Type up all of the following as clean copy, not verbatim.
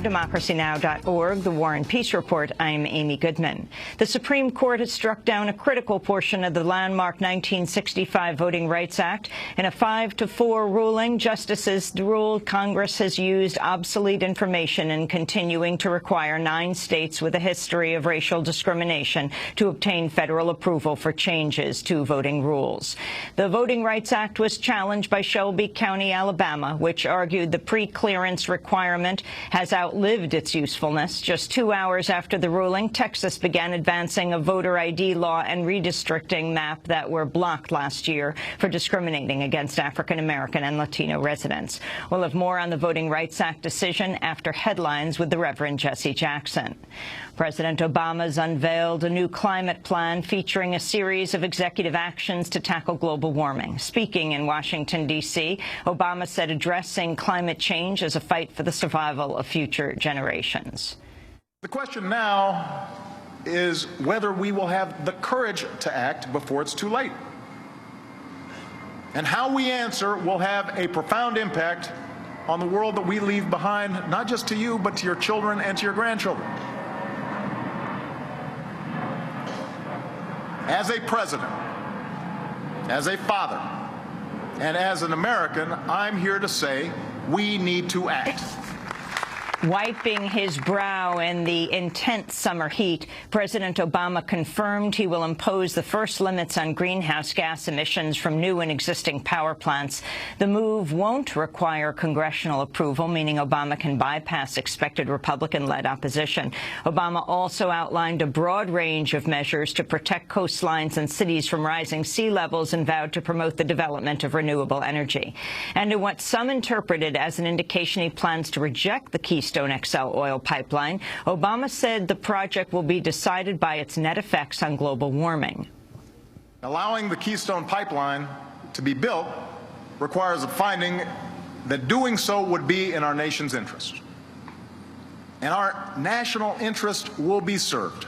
DemocracyNow.org, The War and Peace Report. I'm Amy Goodman. The Supreme Court has struck down a critical portion of the landmark 1965 Voting Rights Act. In a 5-4 ruling, justices ruled Congress has used obsolete information in continuing to require 9 states with a history of racial discrimination to obtain federal approval for changes to voting rules. The Voting Rights Act was challenged by Shelby County, Alabama, which argued the pre-clearance requirement has outlived its usefulness. Just 2 hours after the ruling, Texas began advancing a voter ID law and redistricting map that were blocked last year for discriminating against African American and Latino residents. We'll have more on the Voting Rights Act decision after headlines with the Reverend Jesse Jackson. President Obama's unveiled a new climate plan featuring a series of executive actions to tackle global warming. Speaking in Washington, D.C., Obama said addressing climate change is a fight for the survival of future generations. The question now is whether we will have the courage to act before it's too late. And how we answer will have a profound impact on the world that we leave behind, not just to you, but to your children and to your grandchildren. As a president, as a father, and as an American, I'm here to say we need to act. Wiping his brow in the intense summer heat, President Obama confirmed he will impose the first limits on greenhouse gas emissions from new and existing power plants. The move won't require congressional approval, meaning Obama can bypass expected Republican-led opposition. Obama also outlined a broad range of measures to protect coastlines and cities from rising sea levels and vowed to promote the development of renewable energy. And in what some interpreted as an indication he plans to reject the Keystone XL oil pipeline, Obama said the project will be decided by its net effects on global warming. Allowing the Keystone pipeline to be built requires a finding that doing so would be in our nation's interest. And our national interest will be served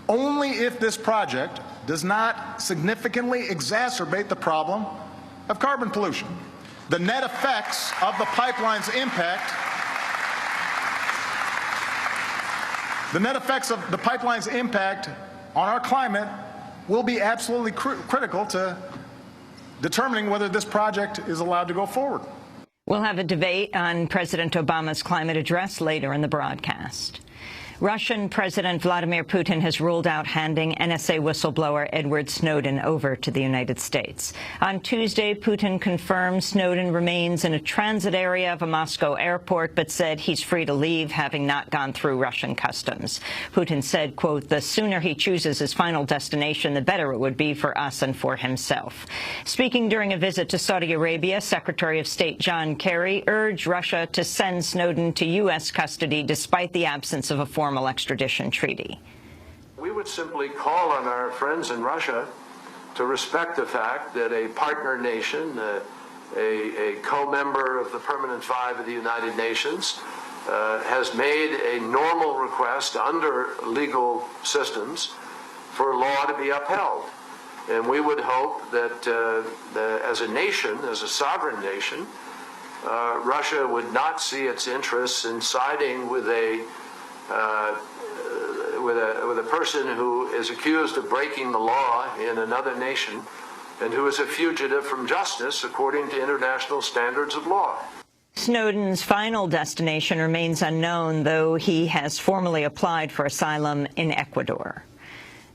only if this project does not significantly exacerbate the problem of carbon pollution. The net effects of the pipeline's impact on our climate will be absolutely critical to determining whether this project is allowed to go forward. We'll have a debate on President Obama's climate address later in the broadcast. Russian President Vladimir Putin has ruled out handing NSA whistleblower Edward Snowden over to the United States. On Tuesday, Putin confirmed Snowden remains in a transit area of a Moscow airport, but said he's free to leave, having not gone through Russian customs. Putin said, quote, "The sooner he chooses his final destination, the better it would be for us and for himself." Speaking during a visit to Saudi Arabia, Secretary of State John Kerry urged Russia to send Snowden to U.S. custody despite the absence of a formal extradition treaty. We would simply call on our friends in Russia to respect the fact that a partner nation, a co-member of the Permanent Five of the United Nations, has made a normal request under legal systems for law to be upheld. And we would hope that as a nation, as a sovereign nation, Russia would not see its interests in siding with a person who is accused of breaking the law in another nation and who is a fugitive from justice according to international standards of law. Snowden's final destination remains unknown, though he has formally applied for asylum in Ecuador.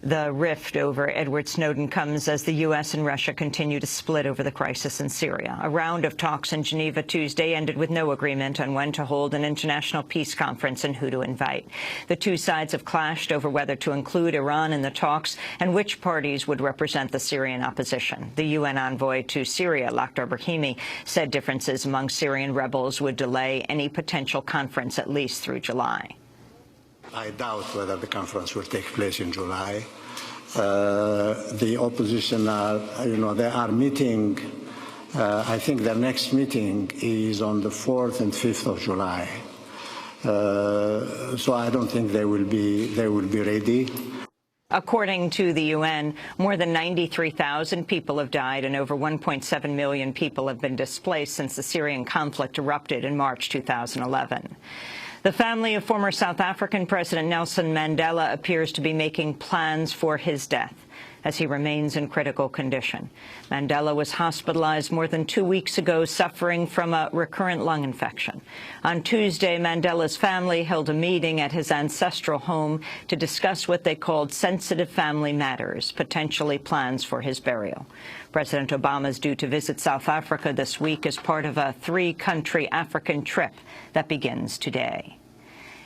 The rift over Edward Snowden comes as the U.S. and Russia continue to split over the crisis in Syria. A round of talks in Geneva Tuesday ended with no agreement on when to hold an international peace conference and who to invite. The two sides have clashed over whether to include Iran in the talks and which parties would represent the Syrian opposition. The UN envoy to Syria, Lakhdar Brahimi, said differences among Syrian rebels would delay any potential conference at least through July. I doubt whether the conference will take place in July. The opposition they are meeting. I think their next meeting is on the 4th and 5th of July. So I don't think they will be ready. According to the UN, more than 93,000 people have died and over 1.7 million people have been displaced since the Syrian conflict erupted in March 2011. The family of former South African President Nelson Mandela appears to be making plans for his death as he remains in critical condition. Mandela was hospitalized more than 2 weeks ago, suffering from a recurrent lung infection. On Tuesday, Mandela's family held a meeting at his ancestral home to discuss what they called sensitive family matters, potentially plans for his burial. President Obama is due to visit South Africa this week as part of a 3-country African trip that begins today.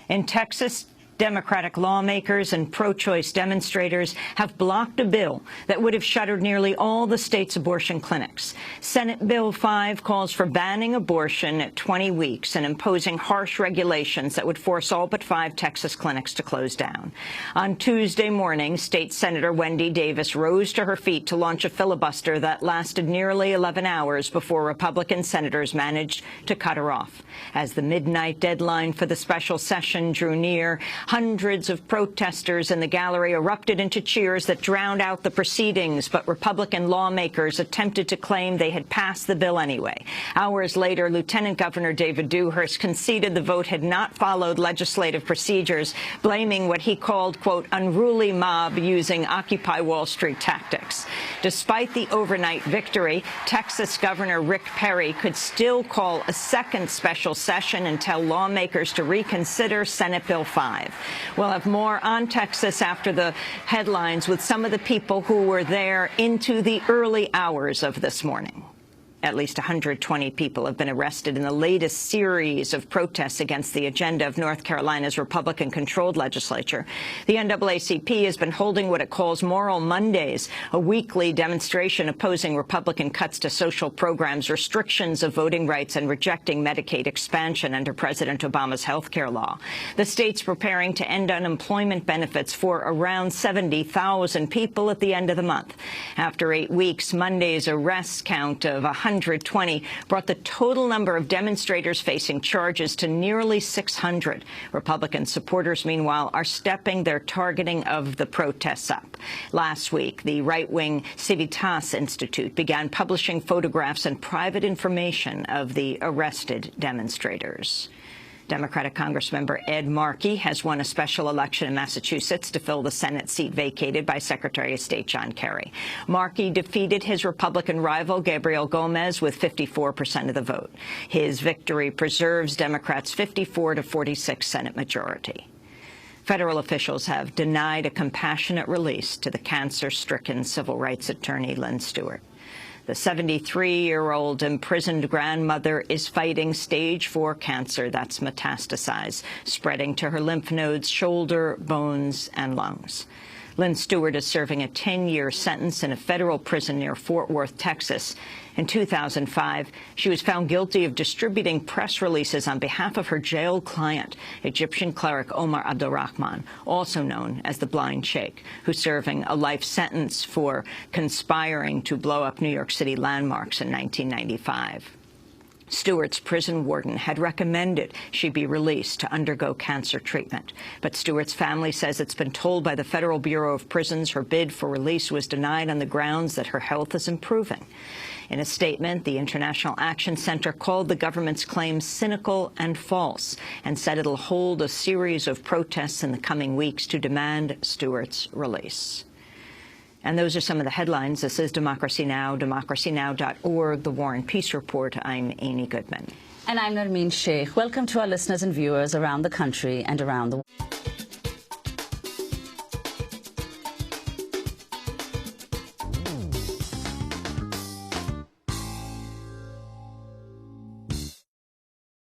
In Texas, Democratic lawmakers and pro-choice demonstrators have blocked a bill that would have shuttered nearly all the state's abortion clinics. Senate Bill 5 calls for banning abortion at 20 weeks and imposing harsh regulations that would force all but 5 Texas clinics to close down. On Tuesday morning, State Senator Wendy Davis rose to her feet to launch a filibuster that lasted nearly 11 hours before Republican senators managed to cut her off. As the midnight deadline for the special session drew near, hundreds of protesters in the gallery erupted into cheers that drowned out the proceedings, but Republican lawmakers attempted to claim they had passed the bill anyway. Hours later, Lieutenant Governor David Dewhurst conceded the vote had not followed legislative procedures, blaming what he called, quote, unruly mob using Occupy Wall Street tactics. Despite the overnight victory, Texas Governor Rick Perry could still call a second special session and tell lawmakers to reconsider Senate Bill 5. We'll have more on Texas after the headlines with some of the people who were there into the early hours of this morning. At least 120 people have been arrested in the latest series of protests against the agenda of North Carolina's Republican-controlled legislature. The NAACP has been holding what it calls Moral Mondays, a weekly demonstration opposing Republican cuts to social programs, restrictions of voting rights, and rejecting Medicaid expansion under President Obama's health care law. The state's preparing to end unemployment benefits for around 70,000 people at the end of the month. After 8 weeks, Monday's arrest count of 120 brought the total number of demonstrators facing charges to nearly 600. Republican supporters, meanwhile, are stepping their targeting of the protests up. Last week, the right-wing Civitas Institute began publishing photographs and private information of the arrested demonstrators. Democratic Congressmember Ed Markey has won a special election in Massachusetts to fill the Senate seat vacated by Secretary of State John Kerry. Markey defeated his Republican rival, Gabriel Gomez, with 54% of the vote. His victory preserves Democrats' 54-46 Senate majority. Federal officials have denied a compassionate release to the cancer-stricken civil rights attorney Lynn Stewart. The 73-year-old imprisoned grandmother is fighting stage 4 cancer that's metastasized, spreading to her lymph nodes, shoulder, bones, and lungs. Lynn Stewart is serving a 10-year sentence in a federal prison near Fort Worth, Texas. In 2005, she was found guilty of distributing press releases on behalf of her jailed client, Egyptian cleric Omar Abdulrahman, also known as the Blind Sheikh, who's serving a life sentence for conspiring to blow up New York City landmarks in 1995. Stewart's prison warden had recommended she be released to undergo cancer treatment. But Stewart's family says it's been told by the Federal Bureau of Prisons her bid for release was denied on the grounds that her health is improving. In a statement, the International Action Center called the government's claims cynical and false and said it'll hold a series of protests in the coming weeks to demand Stewart's release. And those are some of the headlines. This is Democracy Now!, democracynow.org, The War and Peace Report. I'm Amy Goodman. And I'm Nermeen Sheikh. Welcome to our listeners and viewers around the country and around the world.